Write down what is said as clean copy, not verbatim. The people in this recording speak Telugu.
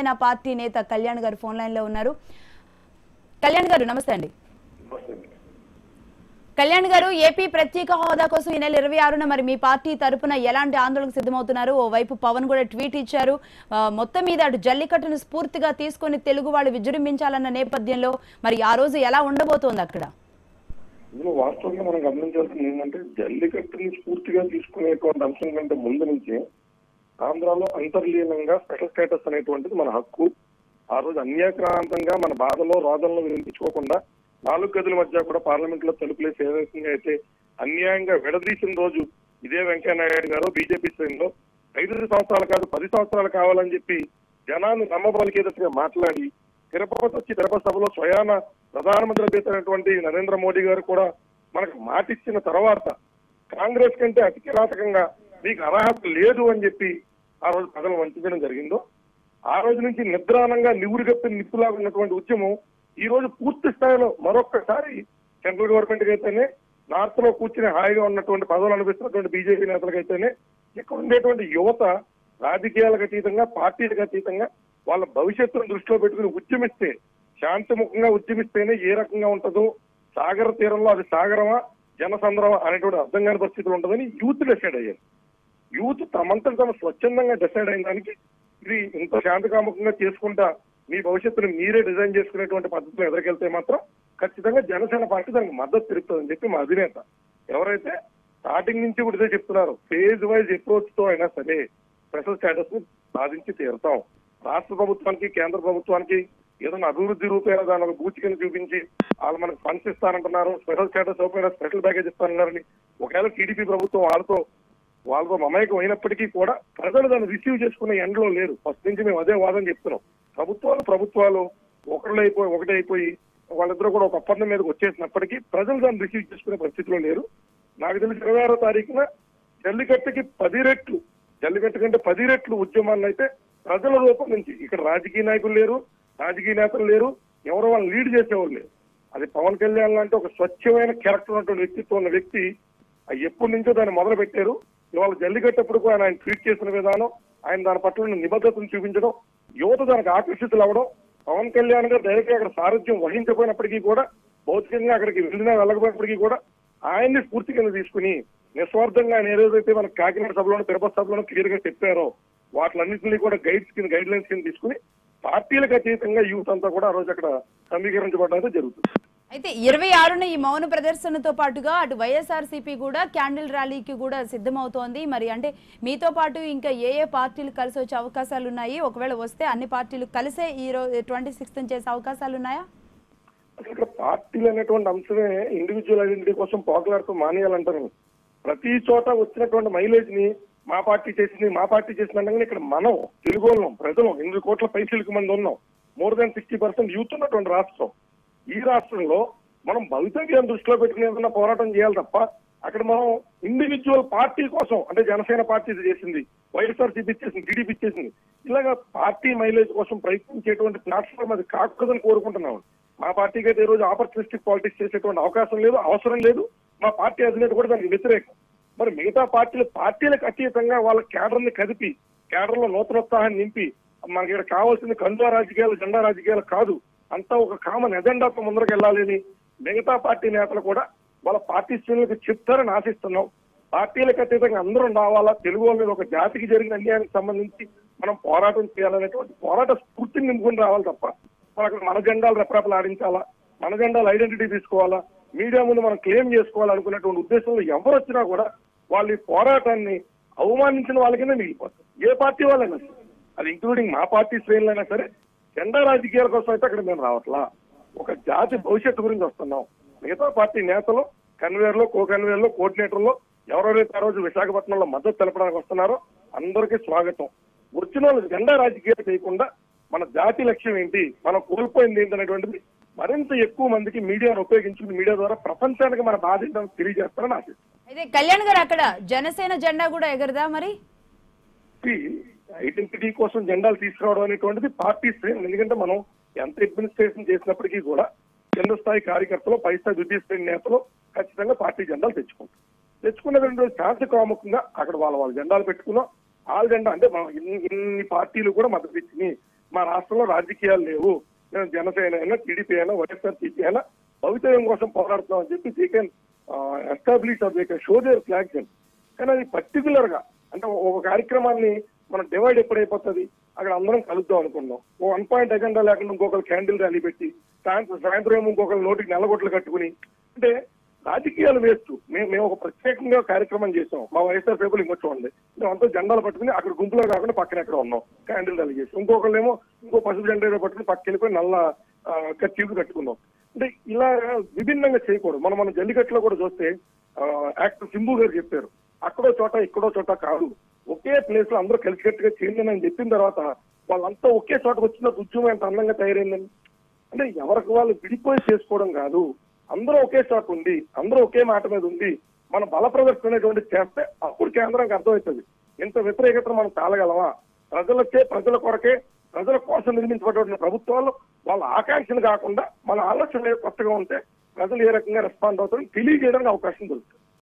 నా పార్టీ నేత కళ్యాణ్ గారు ఫోన్ లైన్ లో ఉన్నారు. కళ్యాణ్ గారు నమస్తే అండి. కళ్యాణ్ గారు, ఏపీ ప్రత్యేక హోదా కోసం ఈ నెల 26న మరి మీ పార్టీ తరపున ఎలాంటి ఆందోళనకు సిద్ధమవుతున్నారు? ఓవైపు పవన్ కూడా ట్వీట్ ఇచ్చారు. మొత్తం మీద అటు జల్లికట్టును స్ఫూర్తిగా తీసుకొని తెలుగు వాళ్ళు విజృంభించాలన్న నేపథ్యంలో మరి ఆ రోజు ఎలా ఉండబోతోంది అక్కడ? వాస్తవంగా మనం గమనించాల్సింది ఏంటంటే జల్లికట్టుని స్ఫూర్తిగా తీసుకునేటువంటి అంశం కంటే ముందు నుంచి ఆంధ్రాలో అంతర్లీనంగా స్పెషల్ స్టేటస్ అనేటువంటిది మన హక్కు. ఆ రోజు అన్యాక్రాంతంగా మన బాధలో రోదనలో వినిపించుకోకుండా 4 గదుల మధ్య కూడా పార్లమెంట్ లో తలుపులేసి ఏ రకంగా అయితే అన్యాయంగా విడదీసిన రోజు ఇదే వెంకయ్యనాయుడు గారు బీజేపీ శ్రేణిలో 5 సంవత్సరాలు కాదు 10 సంవత్సరాలు కావాలని చెప్పి జనాన్ని నమ్మబలికేటట్టుగా మాట్లాడి తిరుపతి సభలో స్వయాన ప్రధానమంత్రి చేసినటువంటి నరేంద్ర మోడీ గారు కూడా మనకు మాటిచ్చిన తర్వాత కాంగ్రెస్ కంటే అతి కిరాతకంగా మీకు అర్హత లేదు అని చెప్పి ఆ రోజు ప్రజలు వంచడం జరిగిందో ఆ రోజు నుంచి నిద్రానంగా నివురుగప్పిన నిప్పులాగా ఉన్నటువంటి ఉద్యమం ఈ రోజు పూర్తి స్థాయిలో మరొక్కసారి సెంట్రల్ గవర్నమెంట్ కి అయితేనే నార్త్ లో కూర్చుని హాయిగా ఉన్నటువంటి పదవులు అనిపిస్తున్నటువంటి బీజేపీ నేతలకైతేనే ఇక్కడ ఉండేటువంటి యువత రాజకీయాలకు అతీతంగా పార్టీలకు అతీతంగా వాళ్ళ భవిష్యత్తును దృష్టిలో పెట్టుకుని ఉద్యమిస్తే శాంతిముఖంగా ఉద్యమిస్తేనే ఏ రకంగా ఉంటుందో సాగర తీరంలో అది సాగరమా జనసంద్రమా అనేటువంటి అర్థం కాని పరిస్థితులు ఉంటుందని యూత్ డిసైడ్ అయ్యారు. యూత్ తమంతట తమ స్వచ్ఛందంగా డిసైడ్ అయిన దానికి ఇది ఇంత శాంతికాముఖంగా చేసుకుంటా మీ భవిష్యత్తును మీరే డిజైన్ చేసుకునేటువంటి పద్ధతిలో ఎదురుకెళ్తే మాత్రం ఖచ్చితంగా జనసేన పార్టీ దానికి మద్దతు తెలుపుతుందని చెప్పి మా అధినేత ఎవరైతే స్టార్టింగ్ నుంచి కూడా ఇదే చెప్తున్నారు, ఫేజ్ వైజ్ అప్రోచ్ తో అయినా సరే స్పెషల్ స్టేటస్ ని సాధించి తీరుతాం. రాష్ట్ర ప్రభుత్వానికి కేంద్ర ప్రభుత్వానికి ఏదైనా అభివృద్ధి రూపేణ దాని ఒక బూచికని చూపించి వాళ్ళు మనకు ఫండ్స్ ఇస్తారంటున్నారు, స్పెషల్ స్టేటస్ రూపేణ స్పెషల్ ప్యాకేజ్ ఇస్తారన్నారని ఒకవేళ టీడీపీ ప్రభుత్వం వాళ్ళతో మమేకం అయినప్పటికీ కూడా ప్రజలు దాన్ని రిసీవ్ చేసుకునే ఎండ్లో లేరు. ఫస్ట్ నుంచి మేము అదే వాదన చెప్తున్నాం. ప్రభుత్వాలు ఒకటైపోయి వాళ్ళిద్దరూ కూడా ఒక ఒప్పందం మీదకి వచ్చేసినప్పటికీ ప్రజలు దాన్ని రిసీవ్ చేసుకునే పరిస్థితిలో లేరు. నాకు తెలిసి 26వ తారీఖున జల్లికట్టుకి 10 రెట్లు జల్లికట్టు కంటే 10 రెట్లు ఉద్యమాన్ని అయితే ప్రజల రూపం నుంచి ఇక్కడ రాజకీయ నాయకులు లేరు, రాజకీయ నేతలు లేరు, ఎవరో వాళ్ళని లీడ్ చేసేవాళ్ళు లేరు. అది పవన్ కళ్యాణ్ లాంటి ఒక స్వచ్ఛమైన క్యారెక్టర్ ఉన్నటువంటి వ్యక్తిత్వం ఉన్న వ్యక్తి ఎప్పటి నుంచో దాన్ని మొదలు పెట్టారు. ఇవాళ జల్లికట్టప్పుడు కూడా ఆయన ట్వీట్ చేసిన విధానం, ఆయన దాని పట్ల నిబద్ధతను చూపించడం, యువత దానికి ఆకర్షితులు అవ్వడం, పవన్ కళ్యాణ్ గారు డైరెక్ట్ గా అక్కడ సారథ్యం వహించకపోయినప్పటికీ కూడా భౌతికంగా అక్కడికి వెళ్ళకపోయినప్పటికీ కూడా ఆయన్ని స్ఫూర్తి కింద తీసుకుని నిస్వార్థంగా ఆయన ఏదైతే మన కాకినాడ సభలోనూ తిరుపతి సభలోనూ క్లియర్ గా చెప్పారో వాటిలన్నింటినీ కూడా గైడ్ లైన్స్ కింద తీసుకుని పార్టీలకు అతీతంగా యూత్ అంతా కూడా ఆ రోజు అక్కడ సమీకరించబడడం జరుగుతుంది. అయితే 26న ఈ మౌన ప్రదర్శనతో పాటుగా అటు వైఎస్ఆర్సీపీ కూడా క్యాండిల్ ర్యాలీకి కూడా సిద్ధమవుతోంది. మరి అంటే మీతో పాటు ఇంకా ఏ పార్టీలు కలిసి వచ్చే అవకాశాలు ఉన్నాయి? ఒకవేళ వస్తే అన్ని పార్టీలు కలిసే ఈ రోజు 26th చేసే అవకాశాలు ఉన్నాయా? అసలు ఇక్కడ పార్టీలు అనేటువంటి అంశమే ఇండివిజువల్ ఐడెంటిటీ కోసం పోకలాడుతూ మానేయాలంటారు. ప్రతి చోట వచ్చినటువంటి మైలేజ్ ని మా పార్టీ చేసిందంటే ఇక్కడ మనం తెలుగు ప్రజలు 8 కోట్ల పైసలకు మంది ఉన్నాం. మోర్ దాన్ 60% యూత్ ఉన్నటువంటి రాష్ట్రం. ఈ రాష్ట్రంలో మనం భవితవ్యాన్ని దృష్టిలో పెట్టుకుని ఏదైనా పోరాటం చేయాలి తప్ప అక్కడ మనం ఇండివిజువల్ పార్టీ కోసం అంటే జనసేన పార్టీ చేసింది, వైఎస్ఆర్సీపీ చేసింది, టీడీపీ చేసింది, ఇలాగా పార్టీ మైలేజ్ కోసం ప్రయత్నించేటువంటి ప్లాట్ఫామ్ అది కాకూడదని కోరుకుంటున్నాం. మా పార్టీకి అయితే ఈ రోజు ఆపర్చునిస్టిక్ పాలిటిక్స్ చేసేటువంటి అవకాశం లేదు, అవసరం లేదు. మా పార్టీ అధినేత కూడా దానికి వ్యతిరేకం. మరి మిగతా పార్టీలకు అతీతంగా వాళ్ళ కేడర్ని కదిపి కేడర్లో నూతనోత్సాహాన్ని నింపి మనకి ఇక్కడ కావాల్సింది కండువా రాజకీయాలు జెండా రాజకీయాలు కాదు, అంతా ఒక కామన్ ఎజెండాతో ముందరకు వెళ్ళాలని మిగతా పార్టీ నేతలు కూడా వాళ్ళ పార్టీ శ్రేణులకు చెప్తారని ఆశిస్తున్నాం. పార్టీలకు అతీతంగా అందరూ రావాలా, తెలుగు వాళ్ళ ఒక జాతికి జరిగిన అన్యాయానికి సంబంధించి మనం పోరాటం చేయాలనేటువంటి పోరాట స్ఫూర్తిని నింపుకుని రావాలి తప్ప మనకు మన జెండాలు రెపరెపలు ఆడించాలా, మన జెండాలు ఐడెంటిటీ తీసుకోవాలా, మీడియా ముందు మనం క్లెయిమ్ చేసుకోవాలనుకునేటువంటి ఉద్దేశంలో ఎవరు వచ్చినా కూడా వాళ్ళ ఈ పోరాటాన్ని అవమానించిన వాళ్ళకైనా మిగిలిపోతారు. ఏ పార్టీ వాళ్ళైనా సరే, అది ఇంక్లూడింగ్ మా పార్టీ శ్రేణులైనా సరే. జెండా రాజకీయాల కోసం అయితే అక్కడ మేము రావట్లా, ఒక జాతి భవిష్యత్తు గురించి వస్తున్నాం. మిగతా పార్టీ నేతలు కన్వేయర్లో కో-కన్వేయర్లో కోఆర్డినేటర్లో ఎవరెవరైతే ఆ రోజు విశాఖపట్నంలో మద్దతు తెలపడానికి వస్తున్నారో అందరికీ స్వాగతం. వచ్చిన వాళ్ళు జెండా రాజకీయాలు చేయకుండా మన జాతి లక్ష్యం ఏంటి, మనం కోల్పోయింది ఏంటి అనేటువంటిది మరింత ఎక్కువ మందికి మీడియాను ఉపయోగించుకుని మీడియా ద్వారా ప్రపంచానికి మన బాధ తెలియజేస్తారని ఆశిస్తున్నాం. అయితే కళ్యాణ్ గారు అక్కడ జనసేన జెండా కూడా ఎగరదా? మరి ఐడెంటిటీ కోసం జెండాలు తీసుకురావడం అనేటువంటిది పార్టీ శ్రేణి. ఎందుకంటే మనం ఎంత అడ్మినిస్ట్రేషన్ చేసినప్పటికీ కూడా కింద స్థాయి కార్యకర్తలు పై స్థాయి ద్వితీయ శ్రేణి నేతలు ఖచ్చితంగా పార్టీ జెండాలు తెచ్చుకున్న శాంతి కాముఖంగా అక్కడ వాళ్ళ జెండాలు పెట్టుకున్నాం. ఆ జెండా అంటే మనం ఇన్ని పార్టీలు కూడా మద్దతు ఇచ్చి మా రాష్ట్రంలో రాజకీయాలు లేవు, నేను జనసేన అయినా టీడీపీ అయినా వైఎస్ఆర్సీపీ అయినా భవితవ్యం కోసం పోరాడుతున్నాం అని చెప్పి they can establish or they can show their flags. కానీ అది పర్టికులర్ గా అంటే ఒక కార్యక్రమాన్ని మనం డివైడ్ ఎప్పుడైపోతుంది, అక్కడ అందరం కలుద్దాం అనుకున్నాం. ఓ 1 పాయింట్ ఎజెండా లేకుండా ఇంకొకరు క్యాండిల్ ర్యాలీ పెట్టి సాయంత్రం ఏమో ఇంకొకరు నోటికి నెలగొట్లు కట్టుకుని, అంటే రాజకీయాలు వేస్తూ మేము ఒక ప్రత్యేకంగా కార్యక్రమం చేసాం. మా వైఎస్ఆర్ పీపుల్ ఇంకో చూడండి, మేము అంతా జెండాలు పట్టుకుని అక్కడ గుంపులో కాకుండా పక్కన ఎక్కడ ఉన్నాం, క్యాండిల్ ర్యాలీ చేసి ఇంకొకళ్ళు ఏమో ఇంకో పసుపు జెండా పట్టుకుని పక్కన వెళ్ళిపోయి నల్ల కర్చీఫ్ కట్టుకున్నాం. అంటే ఇలా విభిన్నంగా చేయకూడదు. మన జల్లికట్టులో కూడా చూస్తే యాక్టర్ సింబు గారు చెప్పారు, అక్కడో చోట ఇక్కడో చోట కాదు, ఒకే ప్లేస్ లో అందరూ కలిసికట్టుగా చేయండి అని చెప్పిన తర్వాత వాళ్ళంతా ఒకే చోటకు వచ్చిన ఉద్యమం ఎంత అందంగా తయారైందని. అంటే ఎవరికి వాళ్ళు విడిపోయి చేసుకోవడం కాదు, అందరూ ఒకే చోట ఉండి అందరూ ఒకే మాట మీద ఉండి మన బల ప్రదర్శన అనేటువంటి చేస్తే అప్పుడు కేంద్రానికి అర్థమవుతుంది ఇంత వ్యతిరేకత మనం తాళగలమా. ప్రజల కొరకే ప్రజల కోసం నిర్మించబడిన ప్రభుత్వాలు వాళ్ళ ఆకాంక్షలు కాకుండా మన ఆలోచనలు కొత్తగా ఉంటే ప్రజలు ఏ రకంగా రెస్పాండ్ అవుతారని తెలియజేయడానికి అవకాశం దొరుకుతుంది.